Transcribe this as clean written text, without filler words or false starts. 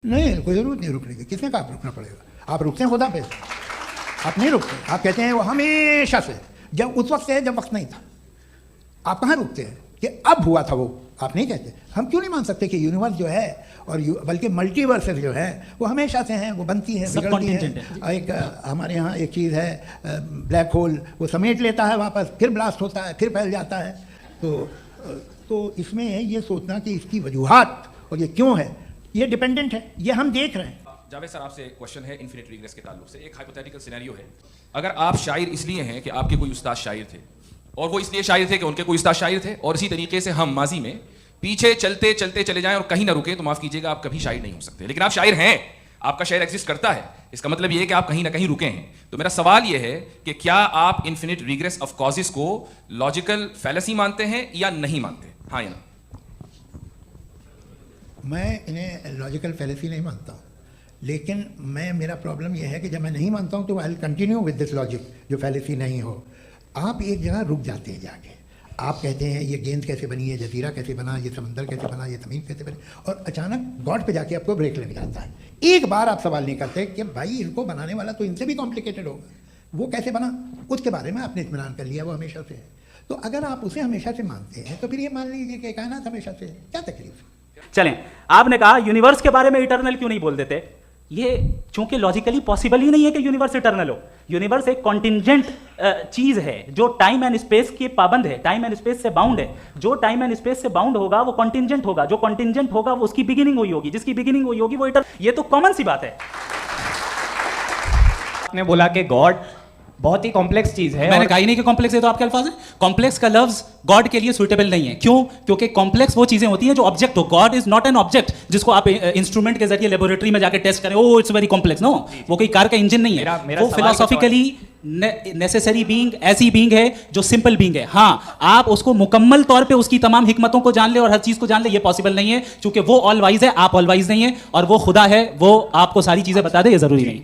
नहीं, कोई ज़रूरत नहीं रुकने की। किसने कहा आप रुकना पड़ेगा? आप रुकते हैं खुदा पे, आप नहीं रुकते। आप कहते हैं वो हमेशा से, जब उस वक्त से जब वक्त नहीं था। आप कहाँ रुकते हैं कि अब हुआ था वो? आप नहीं कहते। हम क्यों नहीं मान सकते कि यूनिवर्स जो है और बल्कि मल्टीवर्सेस जो है वो हमेशा से हैं, वो बनती हैं, बिगड़ती हैं। एक हमारे यहाँ एक चीज़ है ब्लैक होल, वो समेट लेता है वापस, फिर ब्लास्ट होता है, फिर फैल जाता है। तो इसमें ये सोचना कि इसकी वजूहात और ये क्यों है, ये डिपेंडेंट है, ये हम देख रहे हैं। जावेद सर, आपसे क्वेश्चन है इन्फिनिट रिग्रेस के ताल्लुक से। एक हाइपोथेटिकल सिनेरियो है, अगर आप शायर इसलिए हैं कि आपके कोई उस्ताद शायर थे और वो इसलिए शायर थे कि उनके कोई उस्ताद शायर थे, और इसी तरीके से हम माजी में पीछे चलते चलते चले जाएं और कहीं ना रुके, तो माफ कीजिएगा आप कभी शायर नहीं हो सकते। लेकिन आप शायर हैं, आपका शायर एग्जिस्ट करता है, इसका मतलब ये है कि आप कहीं ना कहीं रुके हैं। तो मेरा सवाल ये है कि क्या आप इन्फिनिट रिग्रेस ऑफ कॉजेस को लॉजिकल फैलेसी मानते हैं या नहीं मानते? हाँ या ना? मैं इन्हें लॉजिकल फैलेसी नहीं मानता हूँ, लेकिन मेरा प्रॉब्लम यह है कि जब मैं नहीं मानता हूँ तो I will continue with this logic जो फैलेसी नहीं हो। आप एक जगह रुक जाते हैं जाके, आप कहते हैं ये गेंद कैसे बनी, ये जजीरा कैसे बना, ये समंदर कैसे बना, ये ज़मीन कैसे बनी, और अचानक गॉड पे जाके आपको ब्रेक लग जाता है। एक बार आप सवाल नहीं करते कि भाई इनको बनाने वाला तो इनसे भी कॉम्प्लिकेटेड होगा, वो कैसे बना, उसके बारे में आपने इत्मीनान कर लिया, वो हमेशा से है। तो अगर आप उसे हमेशा से मानते हैं तो फिर ये मान लीजिए कि कायनात हमेशा से है, क्या तकलीफ? चलें, आपने कहा यूनिवर्स के बारे में इटर्नल क्यों नहीं बोल देते? ये चूंकि लॉजिकली पॉसिबल ही नहीं है कि यूनिवर्स इटर्नल हो। यूनिवर्स एक कॉन्टिंजेंट चीज है जो टाइम एंड स्पेस के पाबंद है, टाइम एंड स्पेस से बाउंड है। जो टाइम एंड स्पेस से बाउंड होगा वो कॉन्टिंजेंट होगा, जो कॉन्टिंजेंट होगा वो उसकी बिगिनिंग हुई होगी, जिसकी बिगिनिंग हुई होगी वो इटर्नल। ये तो कॉमन सी बात है। आपने बोला कि गॉड बहुत ही कॉम्प्लेक्स चीज है। मैंने कहा ही नहीं कि कॉम्प्लेक्स है, तो आपके अल्फाज हैं। कॉम्प्लेक्स का लफ्ज गॉड के लिए सुइटेबल नहीं है। क्यों? क्योंकि कॉम्प्लेक्स वो चीजें होती हैं जो ऑब्जेक्ट हो। God is not an object जिसको आप इंस्ट्रूमेंट के जरिए लेबोरेटरी में जाके टेस्ट करें, oh it's very complex. No, वो कोई कार का इंजन नहीं है। वो फिलोसॉफिकली नेसेसरी बीइंग, ऐसी बीइंग है जो सिंपल बीइंग है। हाँ, आप उसको मुकम्मल तौर पे उसकी तमाम हिकमतों को जान ले और हर चीज को जान ले, ये पॉसिबल नहीं है, क्योंकि वो ऑल वाइज है, आप ऑल वाइज नहीं है, और वो खुदा है, वो आपको सारी चीजें बता दे, ये जरूरी नहीं।